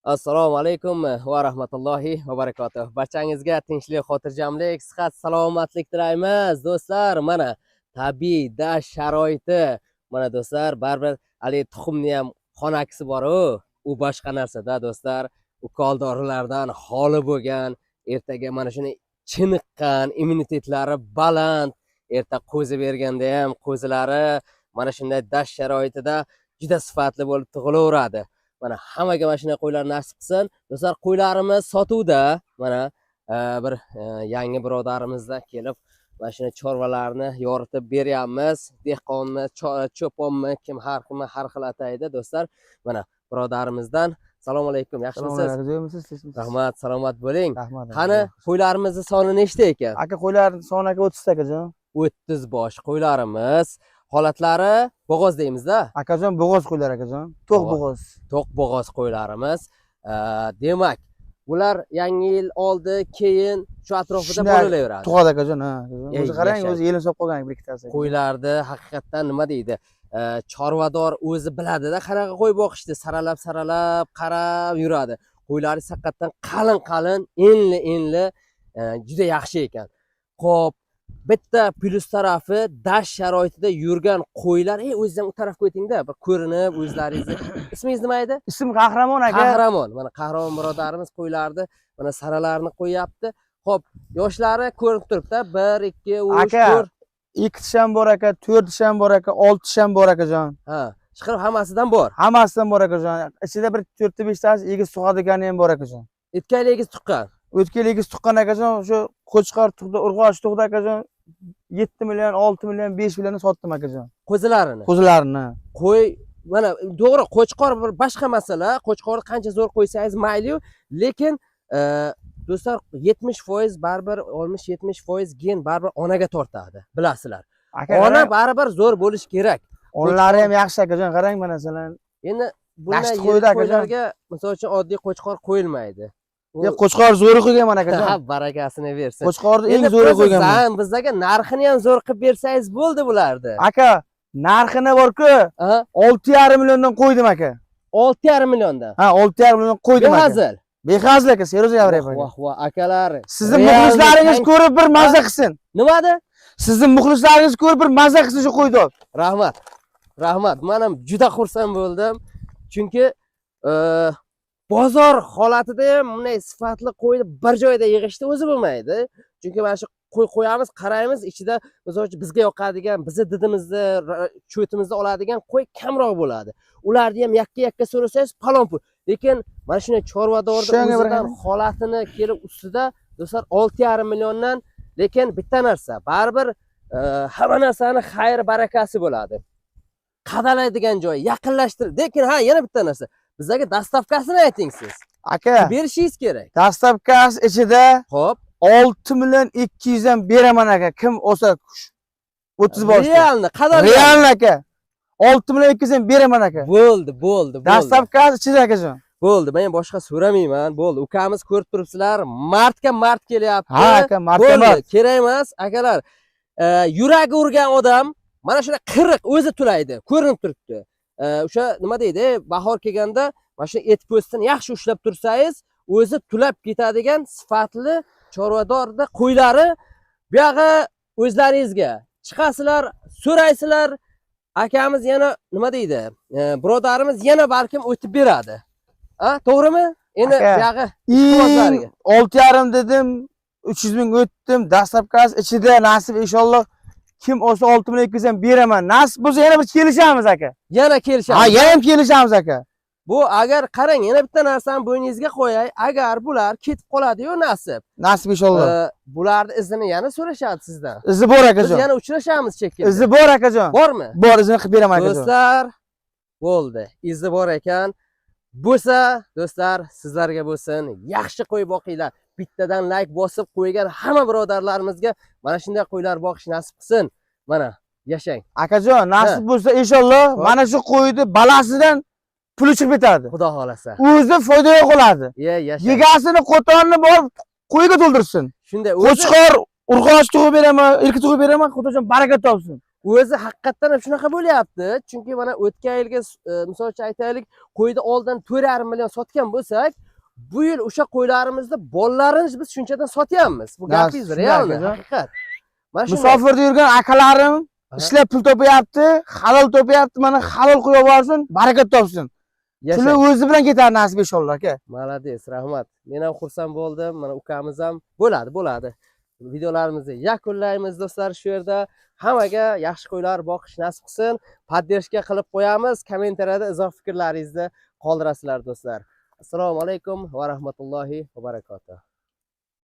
Assalomu alaykum va rahmatullohi va barakatuh. Barchangizga tinchlik, xotirjamlik, sihat, salomatlik tilaymiz do'stlar. Mana tabiiy dasht sharoiti. Mana do'stlar, baribir ali tuxumni ham xonakisi bor-ku, u boshqa narsa-da do'stlar. U koldorilardan xoli bo'lgan, ertaga mana shuni chiniqqan, immunitetlari baland, erta qo'zi berganda ham qo'zilari mana shunday dasht sharoitida juda sifatli bo'lib tug'ilaveradi. Mana hammaga mana shunday qo'ylar nasib qilsin. Do'stlar, qo'ylarimiz sotuvda. Mana bir yangi birodarimizdan kelib mana shunday chorvalarni yoritib beryapmiz. Dehqonmi, cho'ponmi, kim har xil ataydi do'stlar. Mana birodarimizdan assalomu alaykum, yaxshimisiz? Rahmat, salomat bo'ling. Qani, qo'ylarimizni soni nechta ekan? Aka, qo'ylarning soni aka 30 ta akajon. 30 bosh qo'ylarimiz. Holatlari bo'g'oz deymiz-da. Akajon, bo'g'oz qo'ylar akajon. To'q bo'g'oz. To'q bo'g'oz qo'ylarimiz. Demak, bular yangi yil oldi, keyin shu atrofida bo'laveradi. Tug'adi akajon, ha. O'zi qarang, o'zi yelim solib qolgan bir ikkitasi. Qo'ylarni haqiqatdan nima deydi? Chorvador o'zi biladi-da, qanaqa qo'y boqishni, saralab qarab yuradi. Qo'ylari haqiqatdan qalin, enli, juda yaxshi ekan. Xo'p, bitta plyus tarafi dasht sharoitida yurgan qo'ylar, o'zingizdan u tarafga o'ting-da, bir ko'rinib o'zlaringizni. Ismingiz nima edi? Ism Qahramon aka. Qahramon. Mana Qahramon birodarimiz qo'ylarni, mana saralarni qo'yapti. Xo'p, yoshlari ko'rinib turibdi. 1, 2, 3, 4. 2 tish ham bor aka, 4 tish ham bor aka, 6 tish ham bor akajon. Ha, chiqarib hammasidan bor. Hammasidan bor akajon. Ichida bir 4-5 tasi egiz tug'adigani ham bor akajon. O'tkayli egiz tuqqan. O'tkayli egiz tuqqan akajon, o'sha Qo'chqor tug'di, Urg'och tug'di akajon. 7 million, 6 million, 5 million sotdim akajon. Qo'zilarini. Qo'y, mana to'g'ri, Qo'chqor bir boshqa masala. Qo'chqorni qancha zo'r qo'ysangiz mayli, lekin do'stlar 70% baribir 60-70% gen baribir onaga tortadi, bilasizlar. Ona baribir zo'r bo'lish kerak. Onlari ham yaxshi akajon, qarang mana masalan. Endi bunday qo'ylarga misol uchun oddiy Qo'chqor qo'yilmaydi. Qo'chqor zo'ri qo'yganman akajon. Ha, barakasini bersin. Qo'chqorni eng zo'ri qo'yganman. Bizlarga narxini ham zo'r qilib bersangiz bo'ldi bularni. Aka, narxini bor-ku, 6,5 milliondan qo'ydim aka. 6,5 milliondan. Ha, 6,5 milliondan qo'ydim aka. Behazil aka, seriyoz gapiryapman. Voh, akalar. Sizning muxlislaringiz ko'rib bir mazza qilsin. Nima dedi? Sizning muxlislaringiz ko'rib bir mazza qilsin shu qo'yni. Rahmat. Men ham juda xursand bo'ldim. Chunki bozor holatida ham bunday sifatli qo'yni bir joyda yig'ishni o'zi bo'lmaydi. Chunki mana shu qo'y qo'yamiz, qaraymiz, ichida misol uchun bizga yoqadigan, bizni didimizni, cho'timizni oladigan qo'y kamroq bo'ladi. Ularni ham yakka so'rasangiz palon pul. Lekin mana shunday chorvadorning o'zidan holatini kelib ustida do'stlar 6,5 milliondan, lekin bitta narsa, baribir hamma narsani xayr barakasi bo'ladi. Qadalaydigan joy, yaqinlashtirib. Lekin yana bitta narsa. Bizlarga dastavkasini ayting siz. Aka, berishingiz kerak. Dastavkasi ichida, xo'p, 6 million 200 dan beraman aka. Kim olsa 30 boshda. Realni, qadar realni aka. 6 million 200 dan beraman aka. Bo'ldi. Dastavkasi ichida akajon. Bo'ldi, men boshqa so'ramayman. Bo'ldi. Ukamiz ko'rib turibsizlar, mart kelyapti. Ha aka, mart. Kerak emas, akalar. Yuragi urgan odam mana shuna qirq o'zi tulaydi, ko'rinib turibdi. O'sha nima deydi, bahor kelganda mana shu et po'stini yaxshi ushlab tursangiz, o'zi tulab ketadigan sifatli chorvadorda qo'ylari bu yog'i o'zlaringizga chiqasizlar, so'raysizlar. Akamiz yana nima deydi? Birodarimiz yana balkim o'tib beradi. To'g'rimi? Endi bu yog'i ishqibozlariga 6,5 dedim, 300 ming o'tdim, dastavkasi ichida nasib inshaalloh. Kim olsa 6 million 200 dan beraman. Nasib bo'lsa yana biz kelishamiz aka. Yana kelishamiz. Ha, yana ham kelishamiz aka. Bu agar qarang, yana bitta narsani bo'yningizga qo'yay, agar bular ketib qoladi-yu nasib. Nasib inshaalloh. Bularning izini yana so'rashadi sizdan. Izi bor akajon. Biz yana uchrashamiz shekilli. Izi bor akajon. Bormi? Bor, izini qilib beraman akajon. Do'stlar, bo'ldi. Izi bor ekan. Bo'lsa, do'stlar, sizlarga bo'lsin. Yaxshi qo'y boqinglar. Bittadan like bosib qo'ygan hamma birodarlarimizga mana shunday qo'ylar boqish nasib qilsin. Mana, yashang. Akajon, nasib bo'lsa inshaalloh mana shu qo'yni balasidan pul chiqib ketadi. Xudo xolasa. O'zi foydaga qoladi. Yashang. Yegasini qo'tonni borib qo'yga to'ldirsin. Shunday Qo'chqor, Urg'och tug'ib beraman, ilki tug'ib beraman, xudojon baraka topsin. o'zi haqiqatdan ham shunaqa bo'lyapti. Chunki mana o'tgan yilga misol uchun aytaylik, qo'yni oldin 4,5 million sotgan bo'lsak, bu yil o'sha qo'ylarimizni bolalarini biz shunchadan sotyapmiz. Bu gapingiz realmi, haqiqat. Mana shu Musofirda yurgan akalarim ishlab pul topayapti, halol topayapti. Mana halol qo'yib yuborsin, barakat topsin. Shuni o'zi bilan ketar nasib inshaalloh aka. Malades, rahmat. Men ham xursand bo'ldim. Mana ukamiz ham bo'ladi. Videolarimizni yakunlaymiz do'stlar shu yerda. Hammaga yaxshi qo'ylar boqish nasib qilsin. Poddershka qilib qo'yamiz. Kommentariyada izoh fikrlaringizni qoldirasizlar do'stlar. Assalomu alaykum va rahmatullohi va barakatuh.